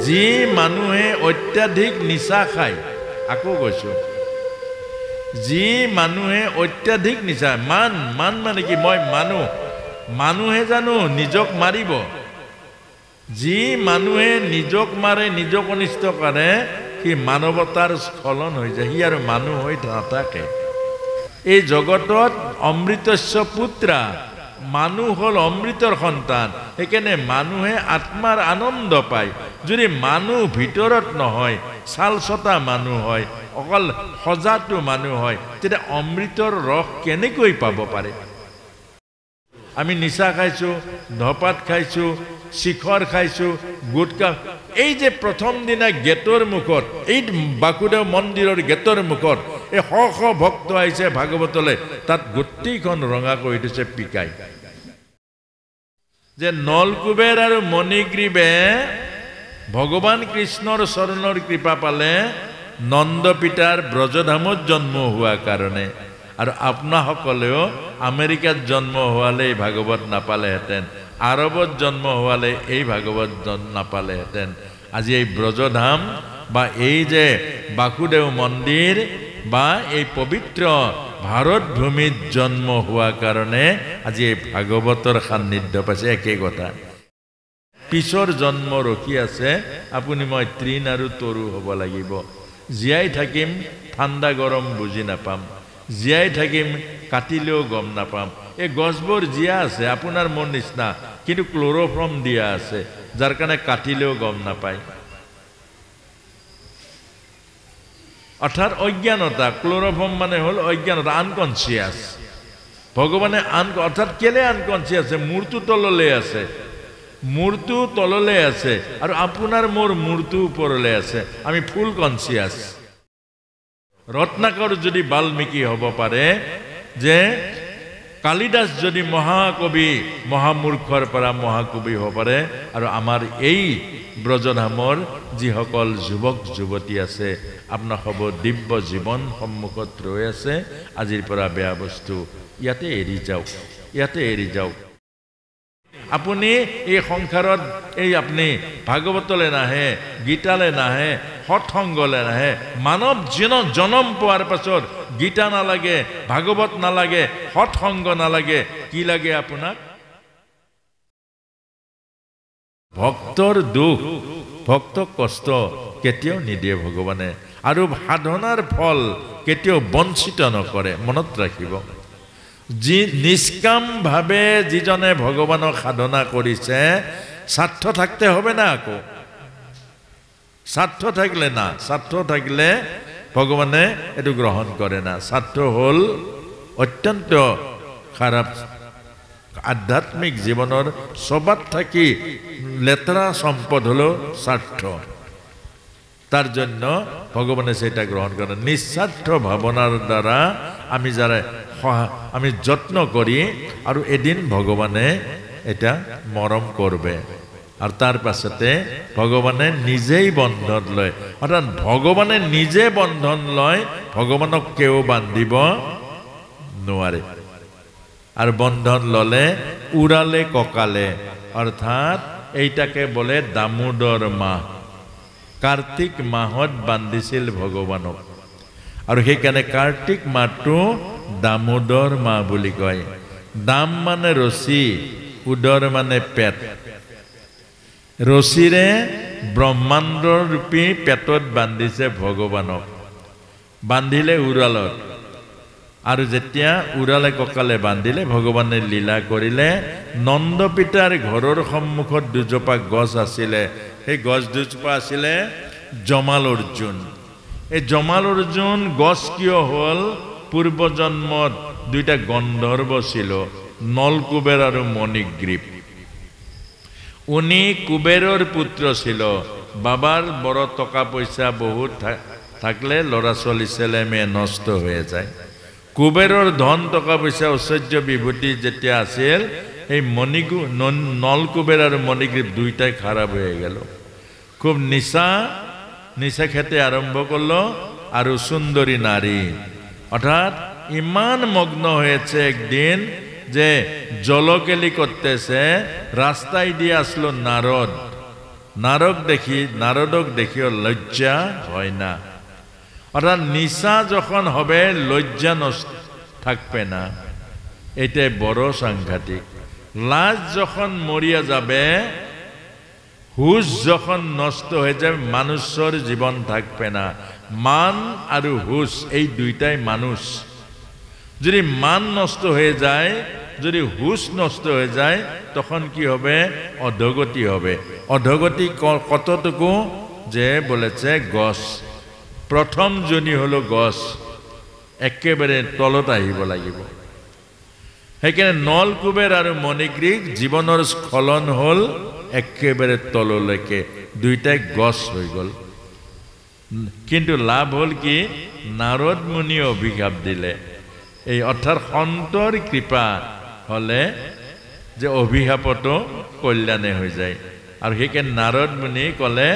যি মানুহে অত্যাধিক নিচা খায়, আকৌ কৈছোঁ, যি মানুহে অত্যাধিক নিচা, মান মানে কি, মই মানো, মানুহে জানো নিজক মাৰিব? যি মানুহে নিজক মাৰে, নিজক অনিষ্ট কৰে, সি মানৱতাৰ স্খলন হৈ যায়, সি আৰু মানুহ হৈ নাথাকে। এই জগতত অমৃতস্য পুত্ৰা, মানুহ হ'ল অমৃতৰ সন্তান, সেইকাৰণে মানুহে আত্মাৰ আনন্দ পায়। যদি মানুহ ভিতৰত নহয়, চালচতা মানুহ হয়, অকল সজাটো মানুহ হয়, তেতিয়া অমৃতৰ ৰস কেনেকৈ পাব পাৰে? আমি নিচা খাইছোঁ, ধপাত খাইছোঁ, শিখৰ খাইছোঁ, গুটকা। এই যে প্ৰথম দিনা গেটৰ মুখত, এই বাসুদেৱ মন্দিৰৰ গেটৰ মুখত এই শ শ ভক্ত আহিছে ভাগৱতলৈ, তাত গোটেইখন ৰঙা কৰি দিছে পিকাই, যে নলকুবেৰ আৰু মণিগ্ৰীৱে ভগৱান কৃষ্ণৰ চৰণৰ কৃপা পালে নন্দ পিতাৰ ব্ৰজধামত জন্ম হোৱা কাৰণে। আৰু আপোনাসকলেও আমেৰিকাত জন্ম হোৱালে এই ভাগৱত নাপালেহেঁতেন, আৰবত জন্ম হোৱালে এই ভাগৱত নাপালেহেঁতেন। আজি এই ব্ৰজধাম বা এই যে বাসুদেৱ মন্দিৰ বা এই পবিত্ৰ ভাৰত ভূমিত জন্ম হোৱা কাৰণে আজি এই ভাগৱতৰ সান্নিধ্য পাইছে। একেই কথা, পিছৰ জন্ম ৰখি আছে। আপুনি মই তৃণ আৰু তৰু হ'ব লাগিব। জীয়াই থাকিম, ঠাণ্ডা গৰম বুজি নাপাম, জীয়াই থাকিম, কাটিলেও গম নাপাম। এই গছবোৰ জীয়া আছে আপোনাৰ মোৰ নিচিনা, কিন্তু ক্ল'ৰ'ফৰ্ম দিয়া আছে, যাৰ কাৰণে কাটিলেও গম নাপায়। অৰ্থাৎ অজ্ঞানতা, ক্ল'ৰ'ফৰ্ম মানে হ'ল অজ্ঞানতা, আনকনচিয়াছ। ভগৱানে অৰ্থাৎ কেলে আনকনচিয়াছ আছে? মূৰটো তললৈ আছে, মূৰটো তললৈ আছে, আৰু আপোনাৰ মোৰ মূৰটো ওপৰলৈ আছে। আমি ফুল কনচিয়াছ। ৰত্নাকৰ যদি বাল্মীকি হ'ব পাৰে, যে কালিদাস যদি মহাকবি, মহামূৰ্খৰ পৰা মহাকবি হ'ব পাৰে, আৰু আমাৰ এই ব্ৰজধামৰ যিসকল যুৱক যুৱতী আছে, আপোনাৰ হ'ব দিব্য জীৱন সন্মুখত ৰৈ আছে। আজিৰ পৰা বেয়া বস্তু ইয়াতে এৰি যাওক, ইয়াতে এৰি যাওক। আপুনি এই সংসাৰত এই আপুনি ভাগৱতলৈ নাহে, গীতালৈ নাহে, সৎসংগলৈ নাহে। মানৱ জনম পোৱাৰ পাছত গীতা নালাগে, ভাগৱত নালাগে, সৎসংগ নালাগে, কি লাগে আপোনাক? ভক্তৰ দুখ, ভক্তক কষ্ট কেতিয়াও নিদিয়ে ভগৱানে, আৰু সাধনাৰ ফল কেতিয়াও বঞ্চিত নকৰে। মনত ৰাখিব, যি নিষ্কামভাৱে যিজনে ভগৱানক সাধনা কৰিছে, স্বাৰ্থ থাকতে হবে না। আকৌ স্বাৰ্থ থাকিলে না, স্বাৰ্থ থাকিলে ভগৱানে এইটো গ্ৰহণ কৰে না। স্বাৰ্থ হ'ল অত্যন্ত খাৰাপ। আধ্যাত্মিক জীৱনৰ সবাত থাকি লেতেৰা সম্পদ হলো স্বাৰ্থ। তার জন্য ভগবানে সেটা গ্রহণ করেন। নিঃস্বার্থ ভাবনার দ্বারা আমি যারা আমি যত্ন করি, আর এদিন ভগবানে এটা মরম করবে। আর তার পাছতে ভগবানে নিজেই বন্ধন লয়, অর্থাৎ ভগবানে নিজে বন্ধন লয়, ভগবানক কেউ বান্ধিব নোৱাৰে। আৰ বন্ধন ললে উড়ালে ককালে, অৰ্থাৎ এইটাকে বলে দামোদৰ মাহ। কাৰ্তিক মাহত বান্ধিছিল ভগৱানক, আৰু সেইকাৰণে কাৰ্তিক মাহটো দামোদৰ মাহ বুলি কয়। দাম মানে ৰছী, উদৰ মানে পেট। ৰছীৰে ব্ৰহ্মাণ্ডৰ ৰূপী পেটত বান্ধিছে ভগৱানক, বান্ধিলে উৰালত। আৰু যেতিয়া উৰালে ককালে বান্ধিলে, ভগৱানে লীলা কৰিলে। নন্দ পিতাৰ ঘৰৰ সন্মুখত দুজোপা গছ আছিলে, সেই গছ দুজোপা আছিলে জমাল অৰ্জুন। এই জমাল অৰ্জুন গছ কিয় হ'ল? পূৰ্বজন্মত দুইটা গন্ধৰ্ব ছিল, নলকুবেৰ আৰু মণিগ্ৰীৱ। উনি কুবেৰৰ পুত্ৰ ছিল। বাবাৰ বড় টকা পয়সা বহুত থাকলে ল'ৰা ছোৱালী ছেলে মেয়ে নষ্ট হয়ে যায়। কুবেৰৰ ধন টকা পয়সা ঐশ্বৰ্য বিভূতি যেতিয়া আছিল, এই নলকুবেৰ আৰু মণিগ্ৰীৱ দুইটাই খারাপ হয়ে গেল। খুব নিশা খেতে আরম্ভ করলো, আর সুন্দরী নারী, অর্থাৎ ইমান মগ্ন হয়েছে একদিন যে জলকেলি করতেছে। রাস্তায় দিয়ে আসলো নারদ, নারদক দেখিও লজ্জা হয় না। অর্থাৎ নিশা যখন হবে লজ্জা থাকবে না, এটাই বড় সাংঘাতিক। লাজ যখন মরিয়া যাবে, হুশ যখন নষ্ট হয়ে যাবে, মানুষের জীবন থাকবে না। মান আর হুশ এই দুইটাই মানুষ। যদি মান নষ্ট হয়ে যায়, যদি হুশ নষ্ট হয়ে যায়, তখন কি হবে? অধোগতি হবে। অধোগতি কতটুকু? যে বলেছে গছ, প্রথম জনি হলো গছ, একেবারে তলত আহিব লাগিব। সেইকাৰণে নলকুবেৰ আৰু মণিগ্ৰীক জীৱনৰ স্খলন হ'ল একেবাৰে তললৈকে, দুইটাই গছ হৈ গ'ল। কিন্তু লাভ হ'ল কি? নাৰদ মুনি অভিশাপ দিলে। এই অৰ্থাৎ সন্তৰ কৃপা হলে যে অভিশাপতো কল্যাণে হৈ যায়। আৰু সেইকাৰণে নাৰদ মুনি ক'লে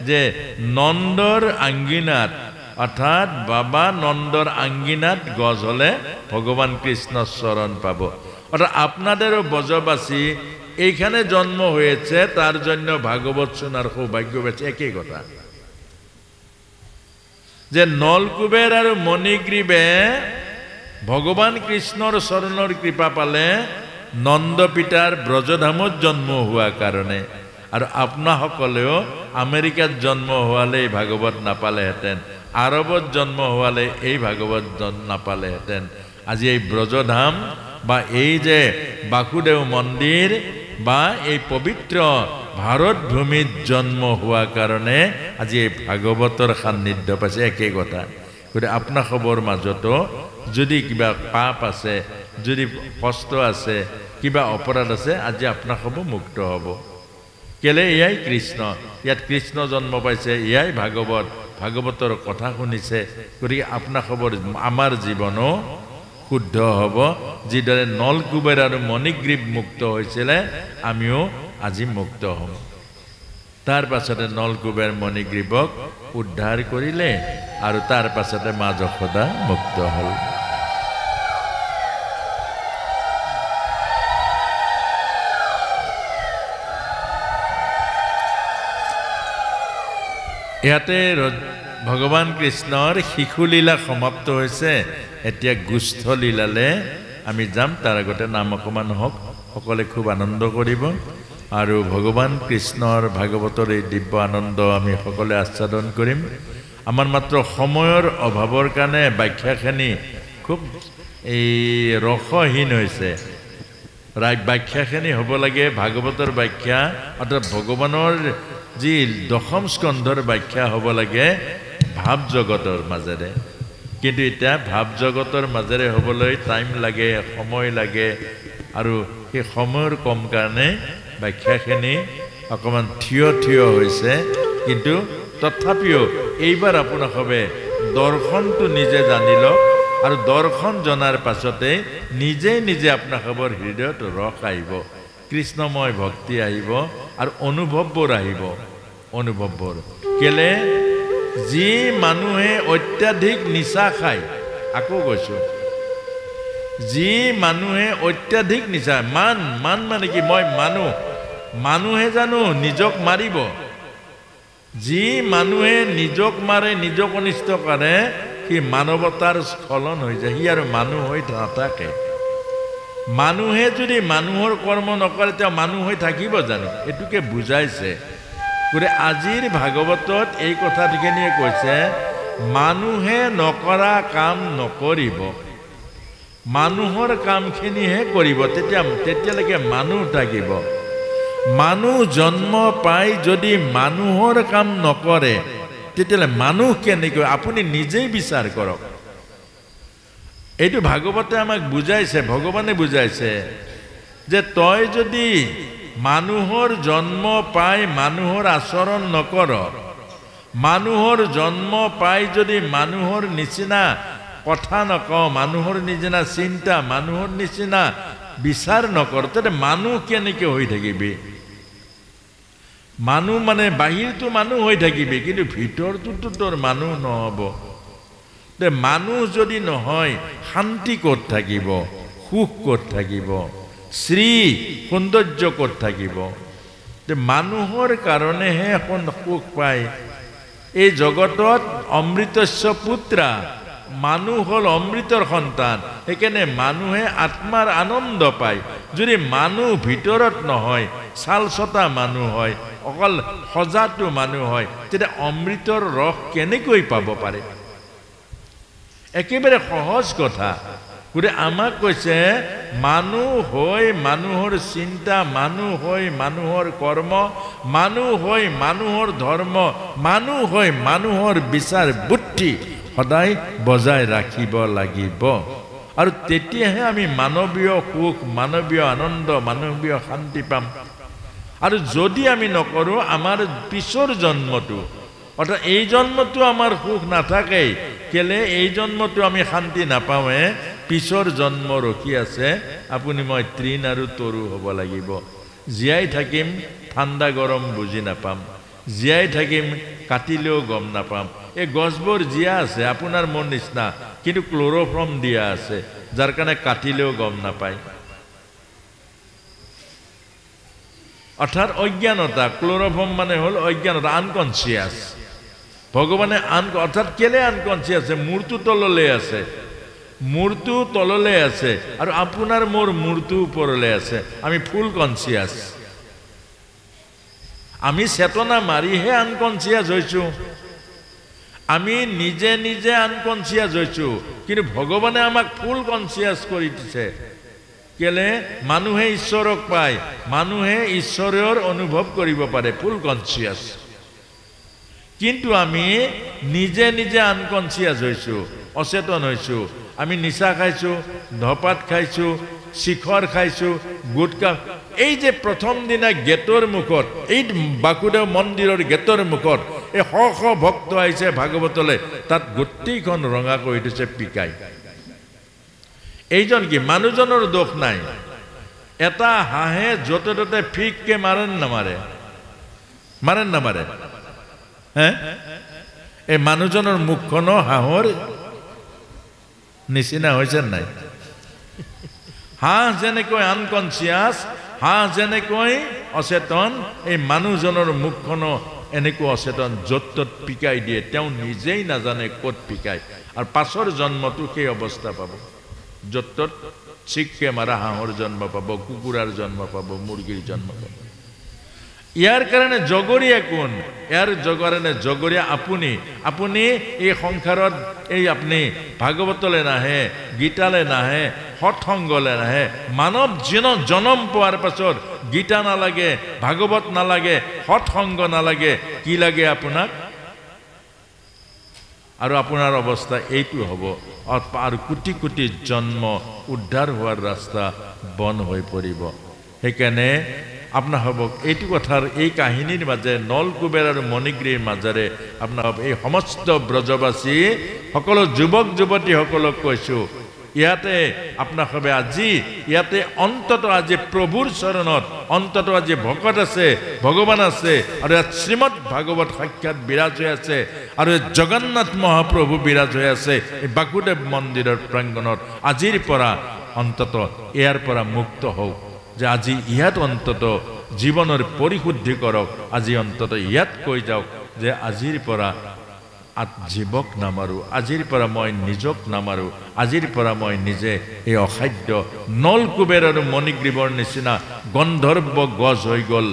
যে নন্দৰ আংগিনাত, অর্থাৎ বাবা নন্দর আঙ্গিনাত গজ হলে ভগবান কৃষ্ণ চরণ পাব। অর্থাৎ আপনাদেরও ব্রজবাসী এইখানে জন্ম হয়েছে, তার জন্য ভাগবত শোনার সৌভাগ্য পেয়েছে। একই কথা যে নলকুবের আর মণিগ্রীবে ভগবান কৃষ্ণর চরণর কৃপা পালে নন্দ পিতার ব্রজধামত জন্ম হওয়ার কারণে। আর আপনা সকলেও আমেরিকাত জন্ম হওয়ালে এই ভাগবত নাপালেহেঁতেন, আরবত জন্ম হওয়ালে এই ভাগবত নাপালেহেঁতেন। আজি এই ব্রজধাম বা এই যে বাসুদেৱ মন্দিৰ বা এই পবিত্ৰ ভাৰত ভূমিত জন্ম হওয়াৰ কাৰণে আজি এই ভাগবতৰ সান্নিধ্য পাইছে। একেই কথা। গতিকে আপনাৰ খবৰ মাজতো যদি কিবা পাপ আছে, যদি কষ্ট আছে, কিবা অপৰাধ আছে, আজি আপনাৰ খবৰ মুক্ত হব। কেলে? এয়াই কৃষ্ণ, ইয়াত কৃষ্ণ জন্ম পাইছে, এয়াই ভাগবত, ভাগবতৰ কথা শুনিছে। গতিকে আপনাৰ খবৰ আমাৰ জীবনও শুদ্ধ হব। যিদৰে নলকুবেৰ আৰু মণিগ্ৰীব মুক্ত হৈছিলে, আমিও আজি মুক্ত হম। তাৰ পাছতে নলকুবেৰ মণিগ্ৰীবক উদ্ধাৰ কৰিলে আৰু তাৰ পাছতে মা যশোদা মুক্ত হল। ইয়াতে ভগৱান কৃষ্ণৰ শিশুলীলা সমাপ্ত হৈছে। এতিয়া গুষ্ঠ লীলালে আমি যাম। তাৰ আগতে নাম অকণমান হওক, সকলে খুব আনন্দ কৰিব আৰু ভগৱান কৃষ্ণৰ ভাগৱতৰ এই দিব্য আনন্দ আমি সকলে আস্বাদন কৰিম। আমাৰ মাত্ৰ সময়ৰ অভাৱৰ কাৰণে ব্যাখ্যাখিনি খুব এই ৰসহীন হৈছে। ব্যাখ্যাখিনি হ'ব লাগে ভাগৱতৰ ব্যাখ্যা, অৰ্থাৎ ভগৱানৰ যি দশম স্কন্ধৰ ব্যাখ্যা হ'ব লাগে ভাৱ জগতৰ মাজেৰে। কিন্তু এতিয়া ভাৱ জগতৰ মাজেৰে হ'বলৈ টাইম লাগে, সময় লাগে, আৰু সেই সময়ৰ কম কাৰণে ব্যাখ্যাখিনি অকণমান থিয় হৈছে। কিন্তু তথাপিও এইবাৰ আপোনালোকে দৰ্শনটো নিজে জানি লওক, আৰু দৰ্শন জনাৰ পাছতে নিজে নিজে আপোনালোকৰ হৃদয়ত ৰস আহিব, কৃষ্ণময় ভক্তি আহিব আৰু অনুভৱবোৰ আহিব। অনুভৱবোৰ কেলে? যি মানুহে অত্যাধিক নিচা খায়, আকৌ কৈছোঁ, যি মানুহে অত্যাধিক নিচা, মান মানে কি? মই মানুহে জানো নিজক মাৰিব? যি মানুহে নিজক মাৰে, নিজক অনিষ্ট কৰে, সি মানৱতাৰ স্খলন হৈ যায়, সি আৰু মানুহ হৈ নাথাকে। মানুহে যদি মানুহৰ কৰ্ম নকৰে, তেওঁ মানুহ হৈ থাকিব জানো? এইটোকে বুজাইছে। গতিকে আজিৰ ভাগৱতত এই কথাখিনিয়ে কৈছে, মানুহে নকৰা কাম নকৰিব, মানুহৰ কামখিনিহে কৰিব, তেতিয়ালৈকে মানুহ থাকিব। মানুহ জন্ম পাই যদি মানুহৰ কাম নকৰে, তেতিয়াহ'লে মানুহ কেনেকৈ? আপুনি নিজেই বিচাৰ কৰক। এইটো ভাগৱতে আমাক বুজাইছে, ভগৱানে বুজাইছে যে তই যদি মানুহৰ জন্ম পাই মানুহৰ আচৰণ নকৰ, মানুহৰ জন্ম পাই যদি মানুহৰ নিচিনা কথা নকওঁ, মানুহৰ নিচিনা চিন্তা, মানুহৰ নিচিনা বিচাৰ নকৰ, তেন্তে মানুহ কেনেকৈ হৈ থাকিবি? মানুহ মানে বাহিৰটো মানুহ হৈ থাকিবি, কিন্তু ভিতৰটোতো তোৰ মানুহ নহ'ব। মানুহ যদি নহয়, শান্তি ক'ত থাকিব? সুখ ক'ত থাকিব? শ্ৰী সৌন্দৰ্য ক'ত থাকিব? যে মানুহৰ কাৰণেহে এখন সুখ পায় এই জগতত অমৃতস্য পুত্ৰা মানুহ হল অমৃতৰ সন্তান সেইকাৰণে মানুহে আত্মাৰ আনন্দ পায় যদি মানুহ ভিতৰত নহয় চালচতা মানুহ হয় অকল সজাটো মানুহ হয় তেতিয়া অমৃতৰ ৰস কেনেকৈ পাব পাৰে একেবাৰে সহজ কথা গুৰে আমাক কৈছে মানুহ হয় মানুহৰ চিন্তা মানুহ হয় মানুহৰ কৰ্ম মানুহ হয় মানুহৰ ধৰ্ম মানুহ হয় মানুহৰ বিচাৰ বুদ্ধি সদায় বজাই ৰাখিব লাগিব আৰু তেতিয়াহে আমি মানৱীয় সুখ মানৱীয় আনন্দ মানৱীয় শান্তি পাম আৰু যদি আমি নকৰো আমাৰ পিছৰ জন্মটো অৰ্থাৎ এই জন্মটো আমাৰ সুখ নাথাকে কেলে এই জন্মটো আমি শান্তি নাপাওঁৱে পিছৰ জন্ম ৰখি আছে আপুনি মই তৃণ আৰু তৰু হ'ব লাগিব জীয়াই থাকিম ঠাণ্ডা গৰম বুজি নাপাম জীয়াই থাকিম কাটিলেও গম নাপাম এই গছবোৰ জীয়া আছে আপোনাৰ মন নিচিনা কিন্তু ক্লোৰোফৰ্ম দিয়া আছে যাৰ কাৰণে কাটিলেও গম নাপায় অৰ্থাৎ অজ্ঞানতা ক্লোৰোফৰ্ম মানে হল অজ্ঞানতা আনকনচিয়াস ভগৱানে অৰ্থাৎ কেলে আনকনচিয়াস মূৰটো তললৈ আছে মূৰটো তললৈ আছে আৰু আপোনাৰ মোৰ মূৰটো ওপৰলৈ আছে আমি ফুল কনচিয়াস আমি চেতনা মাৰিহে আনকনচিয়াস হৈছো আমি নিজে নিজে আনকনচিয়াস হৈছো কিন্তু ভগৱানে আমাক ফুল কনচিয়াস কৰি দিছে কেলে মানুহে ঈশ্বৰক পায় মানুহে ঈশ্বৰৰ অনুভৱ কৰিব পাৰে ফুল কনচিয়াস কিন্তু আমি নিজে নিজে আনকনচিয়াস হৈছো অচেতন হৈছো আমি নিশা খাইছো ধপাত খাইছো শিখৰ খাইছো গুটকা এই যে প্ৰথম দিনা গেটৰ মুখত এই বাকুদেৱ মন্দিৰৰ গেটৰ মুখত এই শ শ ভক্ত আহিছে ভাগৱতলৈ তাত গোটেইখন ৰঙা কৰি দিছে পিকাই এইজন কি মানুহজনৰ দোষ নাই এটা হাঁহে যতে ততে ফিককে মাৰেন নামাৰে হে এই মানুহজনৰ মুখখন হাঁহৰ নিচিনা হৈছে নাই হাঁহ যেনেকৈ আনকনচিয়াস হাঁহ যেনেকৈ অচেতন এই মানুহজনৰ মুখখন এনেকৈ অচেতন য'ত ত'ত পিকাই দিয়ে তেওঁ নিজেই নাজানে ক'ত পিকায় আৰু পাছৰ জন্মটো সেই অৱস্থা পাব য'ত ত'ত চিককে মাৰা হাঁহৰ জন্ম পাব কুকুৰাৰ জন্ম পাব মুৰ্গীৰ জন্ম পাব ইয়াৰ কাৰণে জগৰীয়া কোন ইয়াৰ কাৰণে জগৰীয়া আপুনি এই সংসাৰত এই আপুনি ভাগৱতলৈ নাহে গীতালৈ নাহে সৎসংগলৈ নাহে মানৱ জনম পোৱাৰ পাছত গীতা নালাগে ভাগৱত নালাগে সৎসংগ নালাগে কি লাগে আপোনাক আৰু আপোনাৰ অৱস্থা এইটো হ'ব আৰু কোটি কোটি জন্ম উদ্ধাৰ হোৱাৰ ৰাস্তা বন্ধ হৈ পৰিব সেইকাৰণে আপোনাৰ হ'ব এইটো কথাৰ এই কাহিনীৰ মাজে নলকুবেৰ আৰু মণিগ্ৰীৰ মাজেৰে আপোনাৰ এই সমস্ত ব্ৰজবাসী সকলো যুৱক যুৱতীসকলক কৈছো ইয়াতে আপোনাৰ হবে আজি ইয়াতে অন্তত আজি প্ৰভুৰ চৰণত অন্তত আজি ভকত আছে ভগৱান আছে আৰু ইয়াত শ্ৰীমদ ভাগৱত সাক্ষাৎ বিৰাজ হৈ আছে আৰু জগন্নাথ মহাপ্ৰভু বিৰাজ হৈ আছে এই বাসুদেৱ মন্দিৰৰ প্ৰাংগণত আজিৰ পৰা অন্তত ইয়াৰ পৰা মুক্ত হওক যে আজি ইয়াত অন্তত জীৱনৰ পৰিশুদ্ধি কৰক আজি অন্তত ইয়াত কৈ যাওক যে আজিৰ পৰা জীৱক নামাৰো আজিৰ পৰা মই নিজক নামাৰো আজিৰ পৰা মই নিজে এই অখাদ্য নলকুবেৰ আৰু মণিগ্ৰীৱৰ নিচিনা গন্ধৰ্ব গছ হৈ গ'ল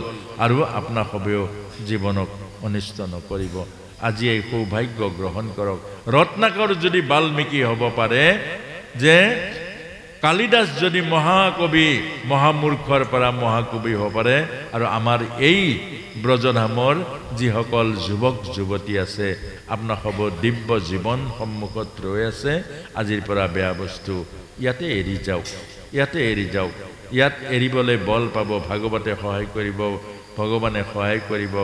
আৰু আপোনাৰ সবেও জীৱনক অনিষ্ট নকৰিব আজি এই সৌভাগ্য গ্ৰহণ কৰক ৰত্নাকৰ যদি বাল্মীকি হ'ব পাৰে যে কালিদাস যদি মহাকবি মহামূৰ্খৰ পৰা মহাকবি হ'ব পাৰে আৰু আমাৰ এই ব্ৰজধামৰ যিসকল যুৱক যুৱতী আছে আপোনাৰ হ'ব দিব্য জীৱন সন্মুখত ৰৈ আছে আজিৰ পৰা বেয়া বস্তু ইয়াতে এৰি যাওক ইয়াত এৰিবলৈ বল পাব ভাগৱতে সহায় কৰিব ভগৱানে সহায় কৰিব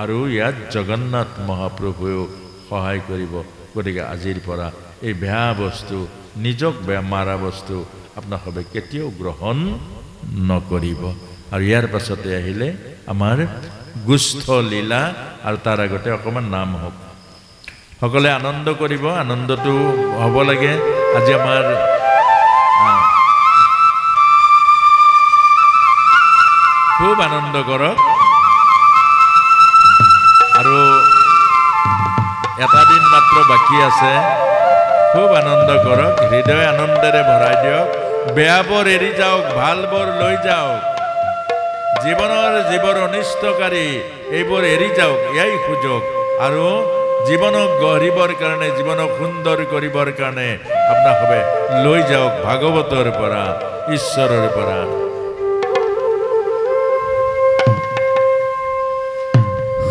আৰু ইয়াত জগন্নাথ মহাপ্ৰভুৱেও সহায় কৰিব গতিকে আজিৰ পৰা এই বেয়া বস্তু নিজক বেয়া মাৰা বস্তু আপোনাৰ হবে কেতিয়াও গ্ৰহণ নকৰিব আৰু ইয়াৰ পাছতে আহিলে আমাৰ গুষ্ঠ লীলা আৰু তাৰ আগতে অকমান নাম হওক সকলে আনন্দ কৰিব আনন্দটো হ'ব লাগে আজি আমাৰ খুব আনন্দ কৰক আৰু এটা দিন মাত্ৰ বাকী আছে খুব আনন্দ কৰক হৃদয় আনন্দেৰে ভৰাই দিয়ক বেয়াবোৰ এৰি যাওক ভালবোৰ লৈ যাওক জীৱনৰ যিবোৰ অনিষ্টকাৰী এইবোৰ এৰি যাওক এয়াই সুযোগ আৰু জীৱনক গঢ়িবৰ কাৰণে জীৱনক সুন্দৰ কৰিবৰ কাৰণে আপোনালোকে লৈ যাওক ভাগৱতৰ পৰা ঈশ্বৰৰ পৰা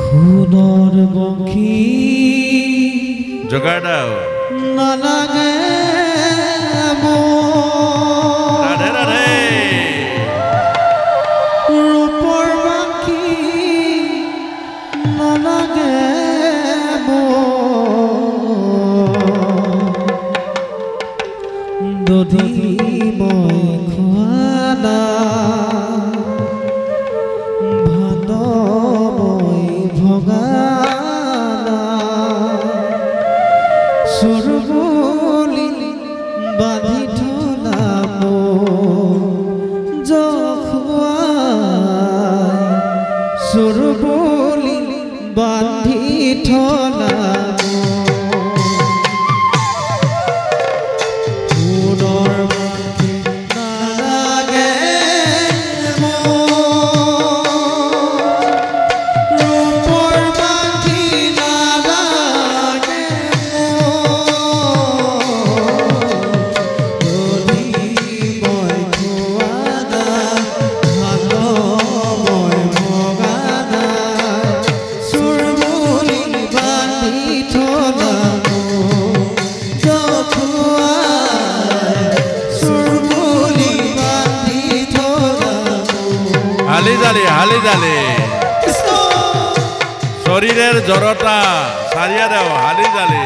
সোণৰ বংশী যোগাৰ দাও নালাগে ৰাধে ৰাধে ৰূপৰ বাংশী নালাগে দধি মই খোৱানা ভাত মই ভগানা চোৰ বুলি বান্ধি থলা জখুৱাই চোৰ বুলি বান্ধি থলা হালি জালি শৰীৰেৰ জড়তা সাৰিয়া দাও হালি জালি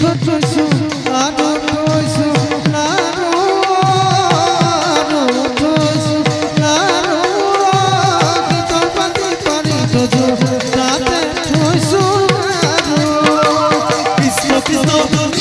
থৈছো আৰু থৈছো লাৰু আৰু থৈছো লাৰু গীতৰ পাতি পাৰি থৈছো তাতে থৈছো আৰু কৃষ্ণ কৃষ্ণ